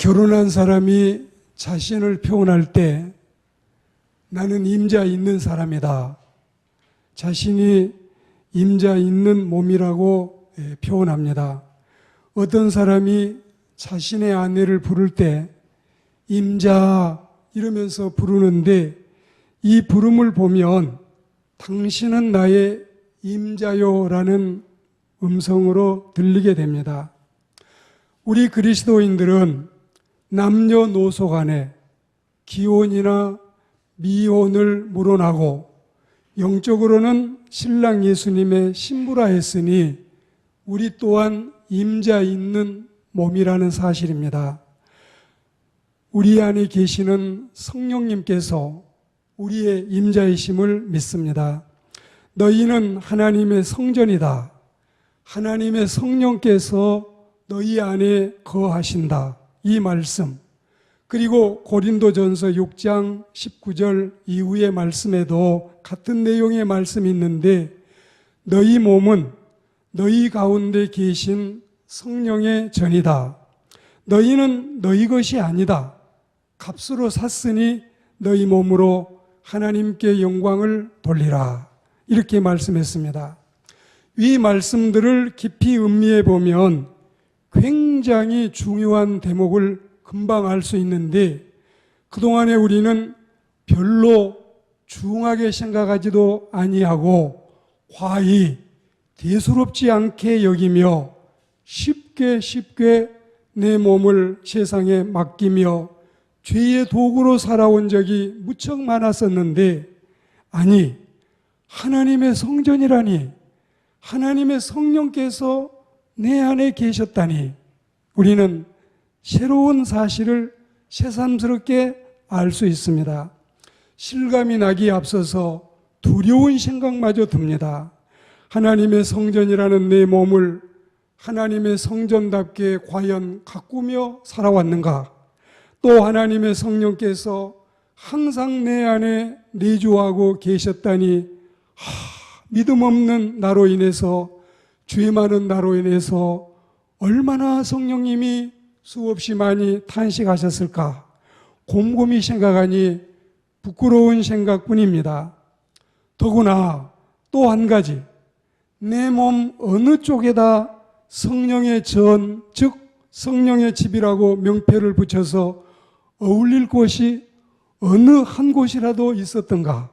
결혼한 사람이 자신을 표현할 때 나는 임자 있는 사람이다. 자신이 임자 있는 몸이라고 표현합니다. 어떤 사람이 자신의 아내를 부를 때 임자 이러면서 부르는데 이 부름을 보면 당신은 나의 임자요라는 음성으로 들리게 됩니다. 우리 그리스도인들은 남녀노소 간에 기혼이나 미혼을 물어나고 영적으로는 신랑 예수님의 신부라 했으니 우리 또한 임자 있는 몸이라는 사실입니다. 우리 안에 계시는 성령님께서 우리의 임자이심을 믿습니다. 너희는 하나님의 성전이다. 하나님의 성령께서 너희 안에 거하신다. 이 말씀, 그리고 고린도전서 6장 19절 이후의 말씀에도 같은 내용의 말씀이 있는데 너희 몸은 너희 가운데 계신 성령의 전이다. 너희는 너희 것이 아니다. 값으로 샀으니 너희 몸으로 하나님께 영광을 돌리라. 이렇게 말씀했습니다. 이 말씀들을 깊이 음미해 보면 굉장히 중요한 대목을 금방 알 수 있는데 그동안에 우리는 별로 중하게 생각하지도 아니하고 과히 대수롭지 않게 여기며 쉽게 내 몸을 세상에 맡기며 죄의 도구로 살아온 적이 무척 많았었는데 아니 하나님의 성전이라니 하나님의 성령께서 내 안에 계셨다니 우리는 새로운 사실을 새삼스럽게 알 수 있습니다. 실감이 나기에 앞서서 두려운 생각마저 듭니다. 하나님의 성전이라는 내 몸을 하나님의 성전답게 과연 가꾸며 살아왔는가? 또 하나님의 성령께서 항상 내 안에 내주하고 계셨다니 믿음 없는 나로 인해서 죄 많은 나로 인해서 얼마나 성령님이 수없이 많이 탄식하셨을까? 곰곰이 생각하니 부끄러운 생각뿐입니다. 더구나 또 한 가지, 내 몸 어느 쪽에다 성령의 전, 즉 성령의 집이라고 명패를 붙여서 어울릴 곳이 어느 한 곳이라도 있었던가?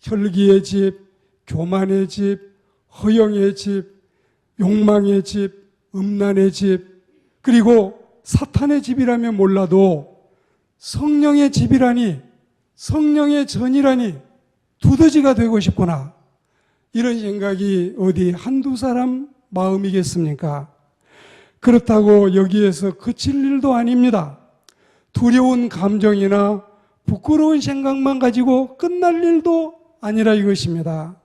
혈기의 집, 교만의 집, 허영의 집, 욕망의 집, 음란의 집, 그리고 사탄의 집이라면 몰라도 성령의 집이라니, 성령의 전이라니 두더지가 되고 싶구나. 이런 생각이 어디 한두 사람 마음이겠습니까? 그렇다고 여기에서 그칠 일도 아닙니다. 두려운 감정이나 부끄러운 생각만 가지고 끝날 일도 아니라 이것입니다.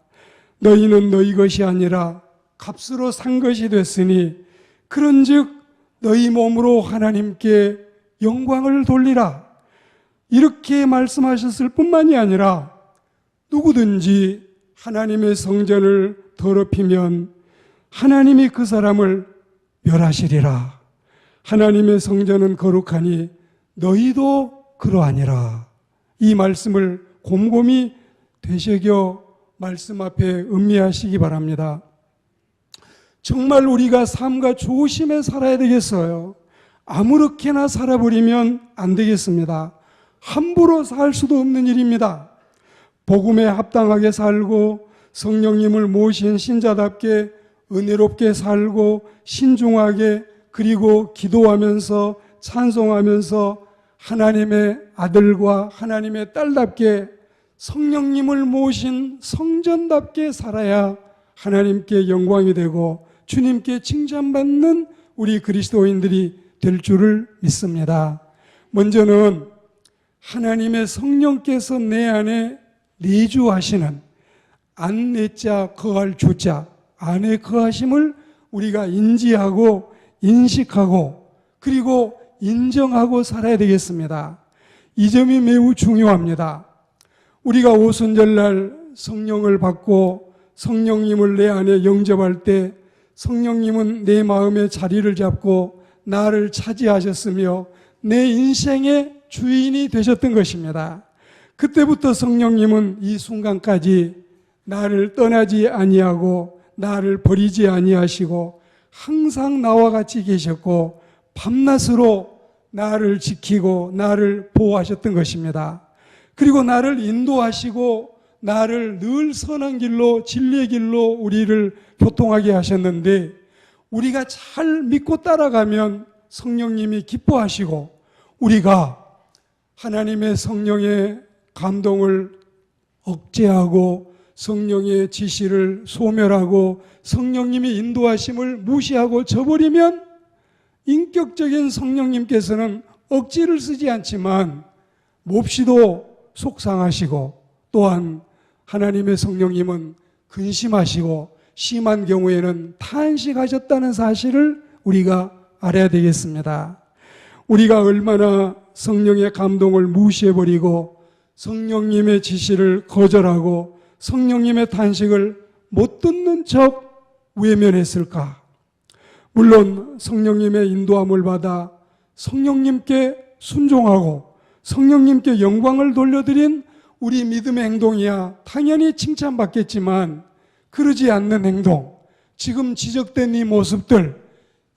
너희는 너희 것이 아니라 값으로 산 것이 됐으니 그런즉 너희 몸으로 하나님께 영광을 돌리라. 이렇게 말씀하셨을 뿐만이 아니라 누구든지 하나님의 성전을 더럽히면 하나님이 그 사람을 멸하시리라. 하나님의 성전은 거룩하니 너희도 그러하니라. 이 말씀을 곰곰이 되새겨 말씀 앞에 음미하시기 바랍니다. 정말 우리가 삶과 조심해 살아야 되겠어요. 아무렇게나 살아버리면 안 되겠습니다. 함부로 살 수도 없는 일입니다. 복음에 합당하게 살고 성령님을 모신 신자답게 은혜롭게 살고 신중하게 그리고 기도하면서 찬송하면서 하나님의 아들과 하나님의 딸답게 성령님을 모신 성전답게 살아야 하나님께 영광이 되고 주님께 칭찬받는 우리 그리스도인들이 될 줄을 믿습니다. 먼저는 하나님의 성령께서 내 안에 내주하시는 안내자 거할 주자 안에 거하심을 우리가 인지하고 인식하고 그리고 인정하고 살아야 되겠습니다. 이 점이 매우 중요합니다. 우리가 오순절날 성령을 받고 성령님을 내 안에 영접할 때 성령님은 내 마음에 자리를 잡고 나를 차지하셨으며 내 인생의 주인이 되셨던 것입니다. 그때부터 성령님은 이 순간까지 나를 떠나지 아니하고 나를 버리지 아니하시고 항상 나와 같이 계셨고 밤낮으로 나를 지키고 나를 보호하셨던 것입니다. 그리고 나를 인도하시고 나를 늘 선한 길로 진리의 길로 우리를 교통하게 하셨는데 우리가 잘 믿고 따라가면 성령님이 기뻐하시고 우리가 하나님의 성령의 감동을 억제하고 성령의 지시를 소멸하고 성령님이 인도하심을 무시하고 저버리면 인격적인 성령님께서는 억지를 쓰지 않지만 몹시도 속상하시고 또한 하나님의 성령님은 근심하시고 심한 경우에는 탄식하셨다는 사실을 우리가 알아야 되겠습니다. 우리가 얼마나 성령의 감동을 무시해버리고 성령님의 지시를 거절하고 성령님의 탄식을 못 듣는 척 외면했을까? 물론 성령님의 인도함을 받아 성령님께 순종하고 성령님께 영광을 돌려드린 우리 믿음의 행동이야 당연히 칭찬받겠지만 그러지 않는 행동, 지금 지적된 이 모습들,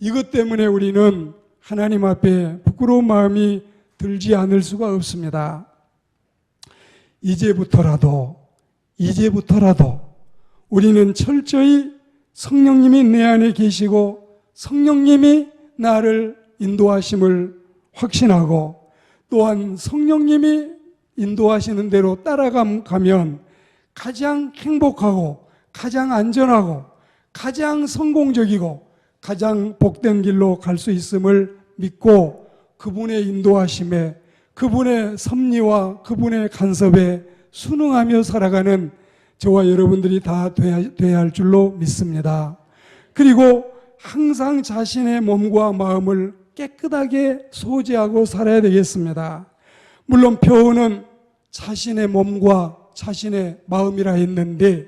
이것 때문에 우리는 하나님 앞에 부끄러운 마음이 들지 않을 수가 없습니다. 이제부터라도 우리는 철저히 성령님이 내 안에 계시고 성령님이 나를 인도하심을 확신하고 또한 성령님이 인도하시는 대로 따라가면 가장 행복하고 가장 안전하고 가장 성공적이고 가장 복된 길로 갈 수 있음을 믿고 그분의 인도하심에 그분의 섭리와 그분의 간섭에 순응하며 살아가는 저와 여러분들이 다 돼야 할 줄로 믿습니다. 그리고 항상 자신의 몸과 마음을 깨끗하게 소지하고 살아야 되겠습니다. 물론 표현은 자신의 몸과 자신의 마음이라 했는데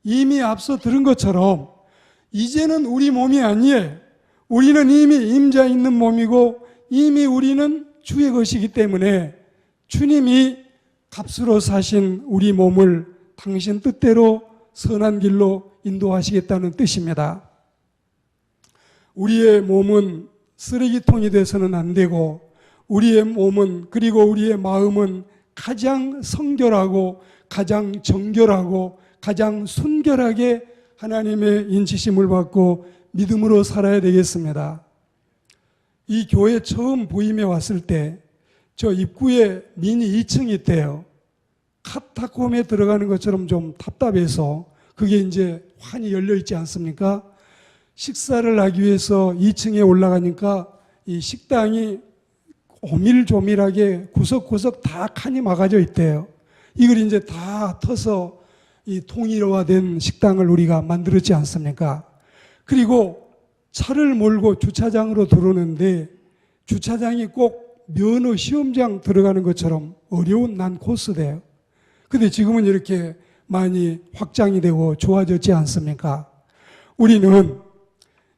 이미 앞서 들은 것처럼 이제는 우리 몸이 아니에요. 우리는 이미 임자 있는 몸이고 이미 우리는 주의 것이기 때문에 주님이 값으로 사신 우리 몸을 당신 뜻대로 선한 길로 인도하시겠다는 뜻입니다. 우리의 몸은 쓰레기통이 돼서는 안 되고 우리의 몸은 그리고 우리의 마음은 가장 성결하고 가장 정결하고 가장 순결하게 하나님의 인치심을 받고 믿음으로 살아야 되겠습니다. 이 교회 처음 부임해 왔을 때 저 입구에 미니 2층이 있대요. 카타콤에 들어가는 것처럼 좀 답답해서 그게 이제 환히 열려 있지 않습니까? 식사를 하기 위해서 2층에 올라가니까 이 식당이 오밀조밀하게 구석구석 다 칸이 막아져 있대요. 이걸 이제 다 터서 이 통일화된 식당을 우리가 만들었지 않습니까? 그리고 차를 몰고 주차장으로 들어오는데 주차장이 꼭 면허 시험장 들어가는 것처럼 어려운 난 코스대요. 근데 지금은 이렇게 많이 확장이 되고 좋아졌지 않습니까? 우리는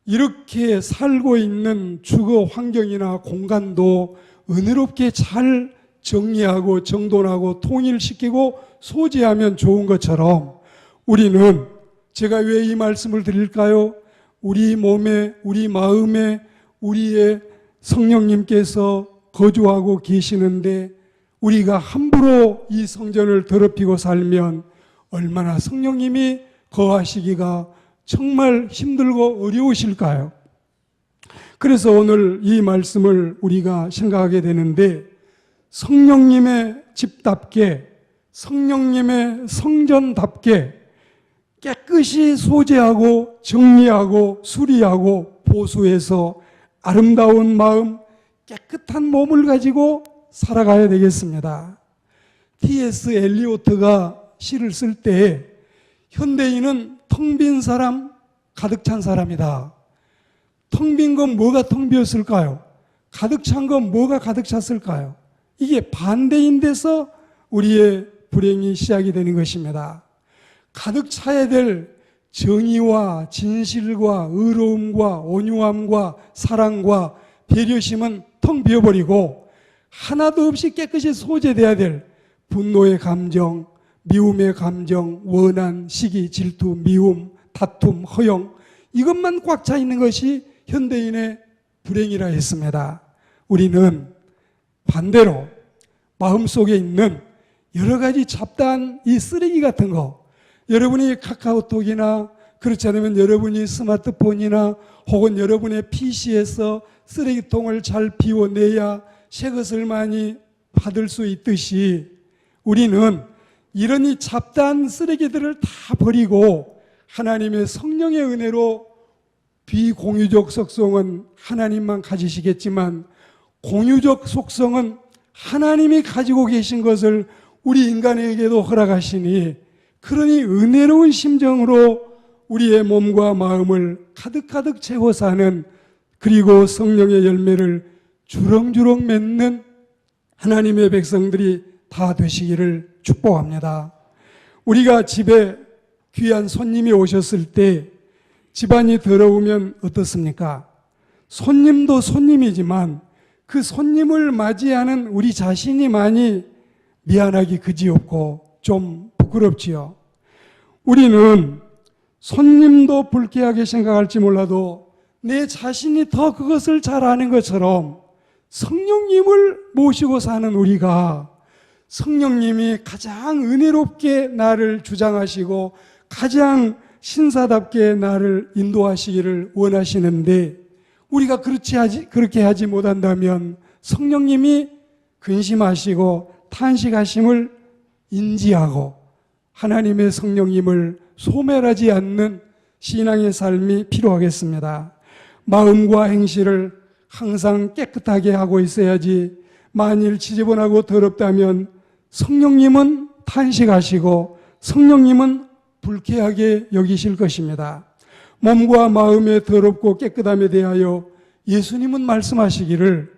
이렇게 살고 있는 주거 환경이나 공간도 은혜롭게 잘 정리하고 정돈하고 통일시키고 소지하면 좋은 것처럼 우리는 제가 왜 이 말씀을 드릴까요? 우리 몸에 우리 마음에 우리의 성령님께서 거주하고 계시는데 우리가 함부로 이 성전을 더럽히고 살면 얼마나 성령님이 거하시기가 정말 힘들고 어려우실까요? 그래서 오늘 이 말씀을 우리가 생각하게 되는데 성령님의 집답게 성령님의 성전답게 깨끗이 소재하고 정리하고 수리하고 보수해서 아름다운 마음 깨끗한 몸을 가지고 살아가야 되겠습니다. T.S. 엘리오트가 시를 쓸 때 현대인은 텅 빈 사람, 가득 찬 사람이다. 텅 빈 건 뭐가 텅 비었을까요? 가득 찬 건 뭐가 가득 찼을까요? 이게 반대인 데서 우리의 불행이 시작이 되는 것입니다. 가득 차야 될 정의와 진실과 의로움과 온유함과 사랑과 배려심은 텅 비어버리고 하나도 없이 깨끗이 소재돼야 될 분노의 감정, 미움의 감정, 원한, 시기, 질투, 미움, 다툼, 허영, 이것만 꽉 차 있는 것이 현대인의 불행이라 했습니다. 우리는 반대로 마음속에 있는 여러 가지 잡다한 이 쓰레기 같은 거, 여러분이 카카오톡이나 그렇지 않으면 여러분이 스마트폰이나 혹은 여러분의 PC에서 쓰레기통을 잘 비워내야 새 것을 많이 받을 수 있듯이 우리는 이런 이 잡다한 쓰레기들을 다 버리고 하나님의 성령의 은혜로 비공유적 속성은 하나님만 가지시겠지만 공유적 속성은 하나님이 가지고 계신 것을 우리 인간에게도 허락하시니, 그러니 은혜로운 심정으로 우리의 몸과 마음을 가득가득 채워 사는, 그리고 성령의 열매를 주렁주렁 맺는 하나님의 백성들이 다 되시기를 축복합니다. 우리가 집에 귀한 손님이 오셨을 때 집안이 더러우면 어떻습니까? 손님도 손님이지만 그 손님을 맞이하는 우리 자신이 많이 미안하기 그지없고 좀 부끄럽지요. 우리는 손님도 불쾌하게 생각할지 몰라도 내 자신이 더 그것을 잘 아는 것처럼 성령님을 모시고 사는 우리가 성령님이 가장 은혜롭게 나를 주장하시고 가장 신사답게 나를 인도하시기를 원하시는데, 우리가 그렇게 하지 못한다면 성령님이 근심하시고 탄식하심을 인지하고 하나님의 성령님을 소멸하지 않는 신앙의 삶이 필요하겠습니다. 마음과 행실을 항상 깨끗하게 하고 있어야지, 만일 지저분하고 더럽다면 성령님은 탄식하시고 성령님은 불쾌하게 여기실 것입니다. 몸과 마음의 더럽고 깨끗함에 대하여 예수님은 말씀하시기를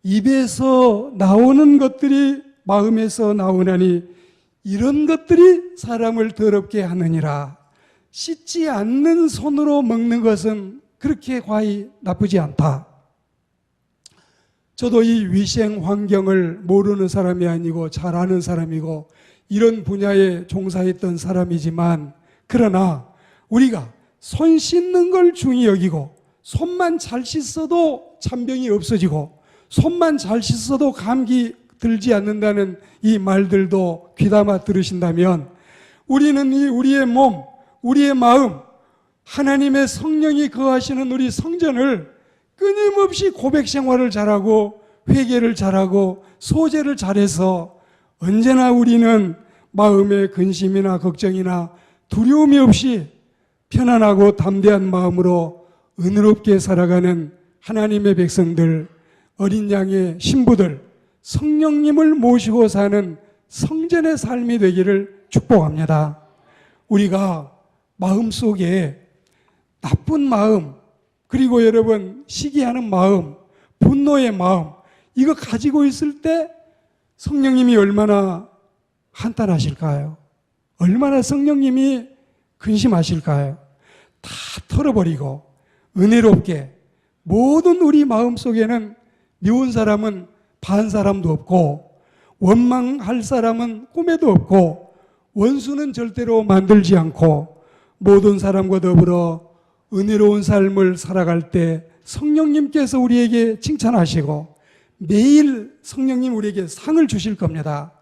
입에서 나오는 것들이 마음에서 나오나니 이런 것들이 사람을 더럽게 하느니라. 씻지 않는 손으로 먹는 것은 그렇게 과히 나쁘지 않다. 저도 이 위생 환경을 모르는 사람이 아니고 잘 아는 사람이고 이런 분야에 종사했던 사람이지만, 그러나 우리가 손 씻는 걸 중히 여기고 손만 잘 씻어도 잔병이 없어지고 손만 잘 씻어도 감기 들지 않는다는 이 말들도 귀담아 들으신다면, 우리는 이 우리의 몸, 우리의 마음, 하나님의 성령이 거하시는 우리 성전을 끊임없이 고백 생활을 잘하고 회개를 잘하고 소제를 잘해서 언제나 우리는 마음의 근심이나 걱정이나 두려움이 없이 편안하고 담대한 마음으로 은혜롭게 살아가는 하나님의 백성들, 어린 양의 신부들, 성령님을 모시고 사는 성전의 삶이 되기를 축복합니다. 우리가 마음속에 나쁜 마음, 그리고 여러분 시기하는 마음, 분노의 마음, 이거 가지고 있을 때 성령님이 얼마나 한탄하실까요? 얼마나 성령님이 근심하실까요? 다 털어버리고 은혜롭게, 모든 우리 마음속에는 미운 사람은 반 사람도 없고 원망할 사람은 꿈에도 없고 원수는 절대로 만들지 않고 모든 사람과 더불어 은혜로운 삶을 살아갈 때 성령님께서 우리에게 칭찬하시고 매일 성령님 우리에게 상을 주실 겁니다.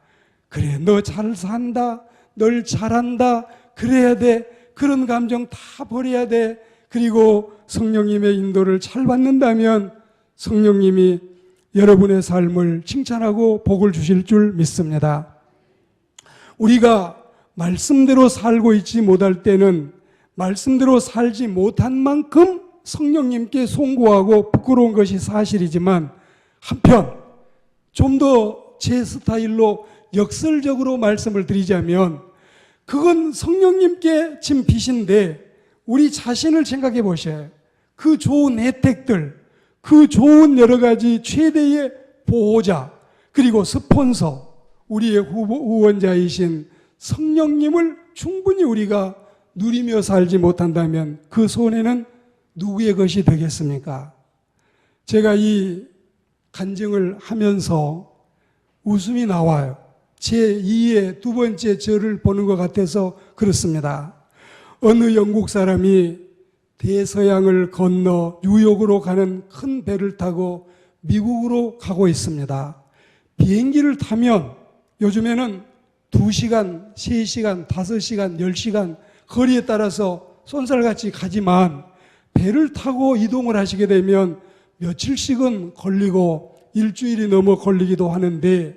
그래, 너 잘 산다, 널 잘한다, 그래야 돼, 그런 감정 다 버려야 돼. 그리고 성령님의 인도를 잘 받는다면 성령님이 여러분의 삶을 칭찬하고 복을 주실 줄 믿습니다. 우리가 말씀대로 살고 있지 못할 때는 말씀대로 살지 못한 만큼 성령님께 송구하고 부끄러운 것이 사실이지만, 한편 좀 더 제 스타일로 역설적으로 말씀을 드리자면 그건 성령님께 진 빚인데 우리 자신을 생각해 보셔요. 그 좋은 혜택들, 그 좋은 여러 가지 최대의 보호자, 그리고 스폰서, 우리의 후원자이신 성령님을 충분히 우리가 누리며 살지 못한다면 그 손해는 누구의 것이 되겠습니까? 제가 이 간증을 하면서 웃음이 나와요. 제2의 두 번째 저를 보는 것 같아서 그렇습니다. 어느 영국 사람이 대서양을 건너 뉴욕으로 가는 큰 배를 타고 미국으로 가고 있습니다. 비행기를 타면 요즘에는 2시간, 3시간, 5시간, 10시간 거리에 따라서 쏜살같이 가지만 배를 타고 이동을 하시게 되면 며칠씩은 걸리고 일주일이 넘어 걸리기도 하는데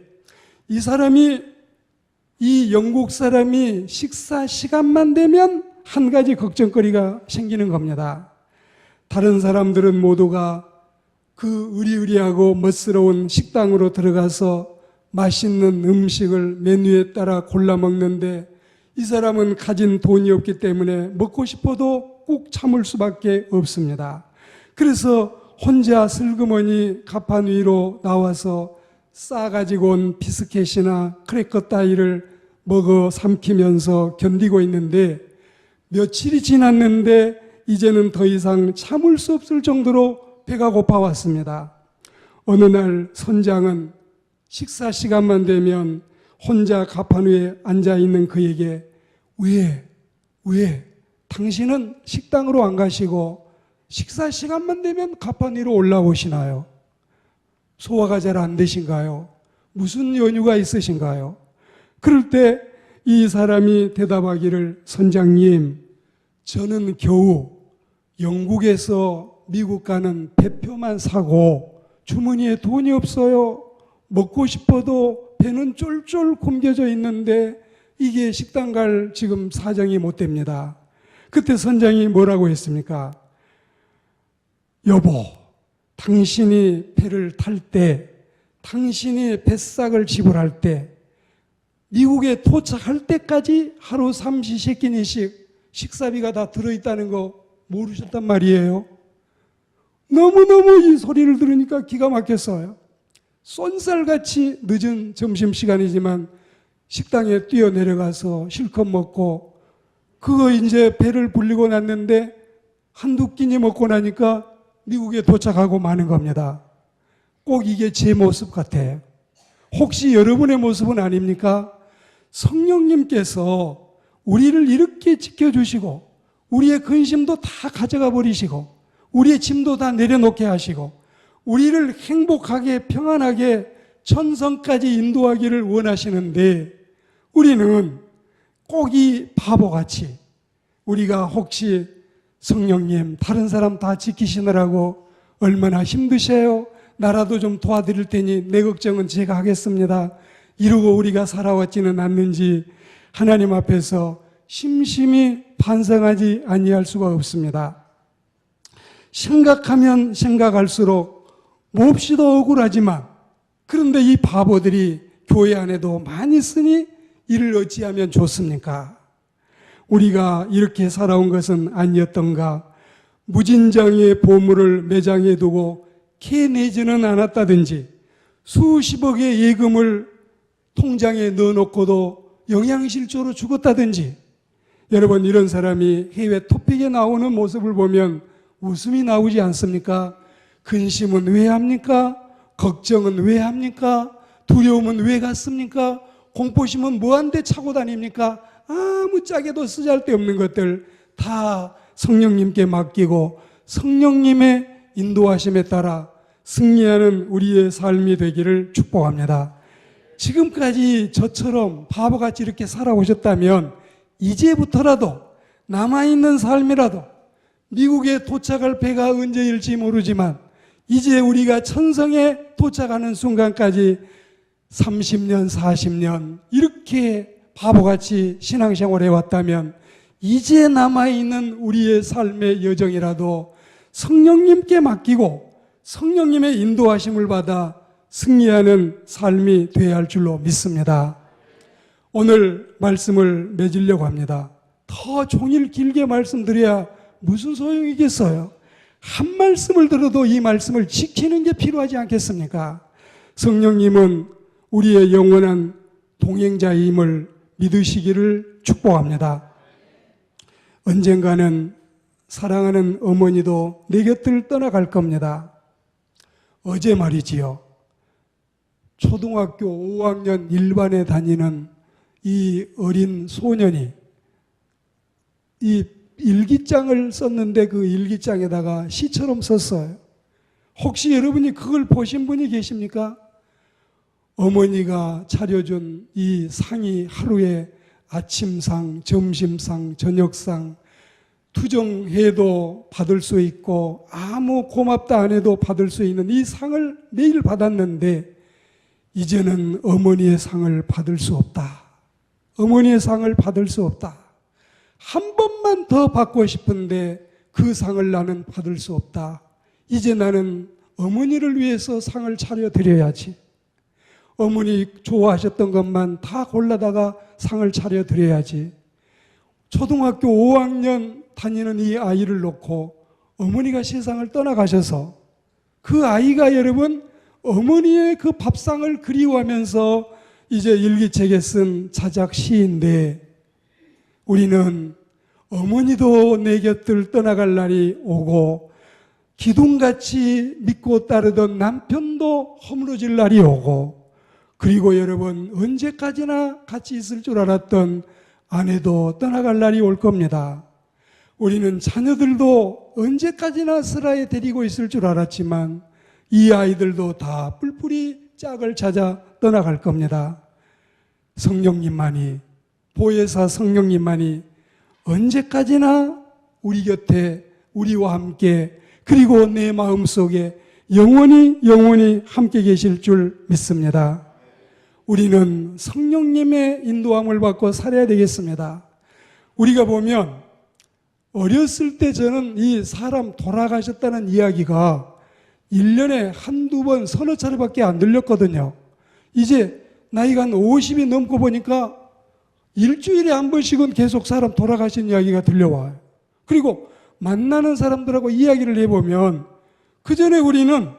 이 영국 사람이 식사 시간만 되면 한 가지 걱정거리가 생기는 겁니다. 다른 사람들은 모두가 그 의리의리하고 멋스러운 식당으로 들어가서 맛있는 음식을 메뉴에 따라 골라 먹는데 이 사람은 가진 돈이 없기 때문에 먹고 싶어도 꾹 참을 수밖에 없습니다. 그래서 혼자 슬그머니 가판 위로 나와서 싸가지고 온 비스켓이나 크래커 따위를 먹어 삼키면서 견디고 있는데 며칠이 지났는데 이제는 더 이상 참을 수 없을 정도로 배가 고파왔습니다. 어느 날 선장은 식사 시간만 되면 혼자 가판 위에 앉아있는 그에게 왜 당신은 식당으로 안 가시고 식사 시간만 되면 가판 위로 올라오시나요? 소화가 잘 안 되신가요? 무슨 연유가 있으신가요? 그럴 때 이 사람이 대답하기를, 선장님, 저는 겨우 영국에서 미국 가는 배표만 사고 주머니에 돈이 없어요. 먹고 싶어도 배는 쫄쫄 굶겨져 있는데 이게 식당 갈 지금 사정이 못 됩니다. 그때 선장이 뭐라고 했습니까? 여보, 당신이 배를 탈 때, 당신이 뱃삭을 지불할 때, 미국에 도착할 때까지 하루 삼시세끼니씩 식사비가 다 들어있다는 거 모르셨단 말이에요. 너무너무 이 소리를 들으니까 기가 막혔어요. 쏜살같이 늦은 점심시간이지만 식당에 뛰어내려가서 실컷 먹고 그거 이제 배를 불리고 났는데 한두 끼니 먹고 나니까 미국에 도착하고 마는 겁니다. 꼭 이게 제 모습 같아요. 혹시 여러분의 모습은 아닙니까? 성령님께서 우리를 이렇게 지켜주시고 우리의 근심도 다 가져가 버리시고 우리의 짐도 다 내려놓게 하시고 우리를 행복하게 평안하게 천성까지 인도하기를 원하시는데 우리는 꼭 이 바보같이 우리가 혹시 성령님 다른 사람 다 지키시느라고 얼마나 힘드세요? 나라도 좀 도와드릴 테니 내 걱정은 제가 하겠습니다. 이러고 우리가 살아왔지는 않는지 하나님 앞에서 심심히 반성하지 아니할 수가 없습니다. 생각하면 생각할수록 몹시도 억울하지만 그런데 이 바보들이 교회 안에도 많이 있으니 이를 어찌하면 좋습니까? 우리가 이렇게 살아온 것은 아니었던가? 무진장의 보물을 매장해 두고 캐내지는 않았다든지 수십억의 예금을 통장에 넣어놓고도 영양실조로 죽었다든지 여러분 이런 사람이 해외 토픽에 나오는 모습을 보면 웃음이 나오지 않습니까? 근심은 왜 합니까? 걱정은 왜 합니까? 두려움은 왜 갖습니까? 공포심은 뭐한데 차고 다닙니까? 아무 짝에도 쓰잘데없는 것들 다 성령님께 맡기고 성령님의 인도하심에 따라 승리하는 우리의 삶이 되기를 축복합니다. 지금까지 저처럼 바보같이 이렇게 살아오셨다면 이제부터라도 남아있는 삶이라도 미국에 도착할 배가 언제일지 모르지만 이제 우리가 천성에 도착하는 순간까지 30년, 40년 이렇게 바보같이 신앙생활 해왔다면 이제 남아있는 우리의 삶의 여정이라도 성령님께 맡기고 성령님의 인도하심을 받아 승리하는 삶이 되어야 할 줄로 믿습니다. 오늘 말씀을 맺으려고 합니다. 더 종일 길게 말씀드려야 무슨 소용이겠어요? 한 말씀을 들어도 이 말씀을 지키는 게 필요하지 않겠습니까? 성령님은 우리의 영원한 동행자임을 믿으시기를 축복합니다. 언젠가는 사랑하는 어머니도 내 곁을 떠나갈 겁니다. 어제 말이지요. 초등학교 5학년 1반에 다니는 이 어린 소년이 이 일기장을 썼는데 그 일기장에다가 시처럼 썼어요. 혹시 여러분이 그걸 보신 분이 계십니까? 어머니가 차려준 이 상이 하루에 아침상, 점심상, 저녁상 투정해도 받을 수 있고 아무 고맙다 안 해도 받을 수 있는 이 상을 매일 받았는데 이제는 어머니의 상을 받을 수 없다. 어머니의 상을 받을 수 없다. 한 번만 더 받고 싶은데 그 상을 나는 받을 수 없다. 이제 나는 어머니를 위해서 상을 차려드려야지. 어머니 좋아하셨던 것만 다 골라다가 상을 차려드려야지. 초등학교 5학년 다니는 이 아이를 놓고 어머니가 세상을 떠나가셔서 그 아이가 여러분 어머니의 그 밥상을 그리워하면서 이제 일기책에 쓴 자작 시인데 우리는 어머니도 내 곁을 떠나갈 날이 오고 기둥같이 믿고 따르던 남편도 허물어질 날이 오고 그리고 여러분 언제까지나 같이 있을 줄 알았던 아내도 떠나갈 날이 올 겁니다. 우리는 자녀들도 언제까지나 슬하에 데리고 있을 줄 알았지만 이 아이들도 다 뿔뿔이 짝을 찾아 떠나갈 겁니다. 성령님만이, 보혜사 성령님만이 언제까지나 우리 곁에 우리와 함께 그리고 내 마음속에 영원히 함께 계실 줄 믿습니다. 우리는 성령님의 인도함을 받고 살아야 되겠습니다. 우리가 보면 어렸을 때 저는 이 사람 돌아가셨다는 이야기가 1년에 한두 번 서너 차례밖에 안 들렸거든요. 이제 나이가 한 50이 넘고 보니까 일주일에 한 번씩은 계속 사람 돌아가신 이야기가 들려와요. 그리고 만나는 사람들하고 이야기를 해보면 그 전에 우리는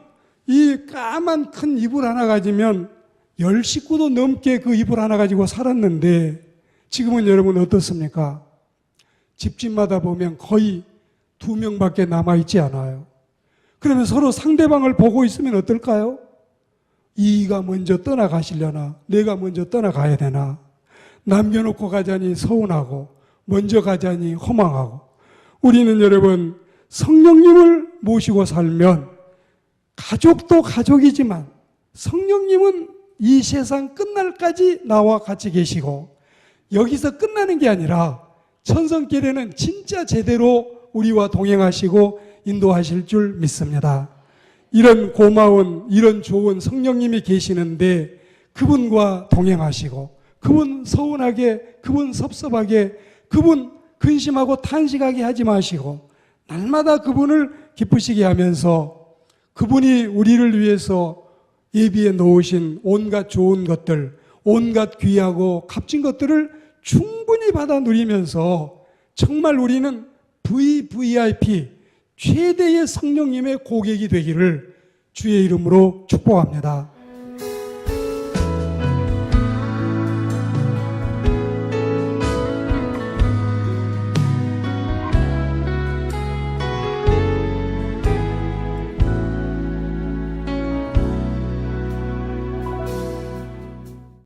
이 까만 큰 이불 하나 가지면 10식구도 넘게 그 이불 하나 가지고 살았는데 지금은 여러분 어떻습니까? 집집마다 보면 거의 2명밖에 남아있지 않아요. 그러면 서로 상대방을 보고 있으면 어떨까요? 이가 먼저 떠나가시려나 내가 먼저 떠나가야 되나 남겨놓고 가자니 서운하고 먼저 가자니 허망하고 우리는 여러분 성령님을 모시고 살면 가족도 가족이지만 성령님은 이 세상 끝날까지 나와 같이 계시고 여기서 끝나는 게 아니라 천성길에는 진짜 제대로 우리와 동행하시고 인도하실 줄 믿습니다. 이런 고마운 이런 좋은 성령님이 계시는데 그분과 동행하시고 그분 서운하게 그분 섭섭하게 그분 근심하고 탄식하게 하지 마시고 날마다 그분을 기쁘시게 하면서 그분이 우리를 위해서 예비해 놓으신 온갖 좋은 것들 온갖 귀하고 값진 것들을 충분히 받아 누리면서 정말 우리는 VVIP 최대의 성령님의 고객이 되기를 주의 이름으로 축복합니다.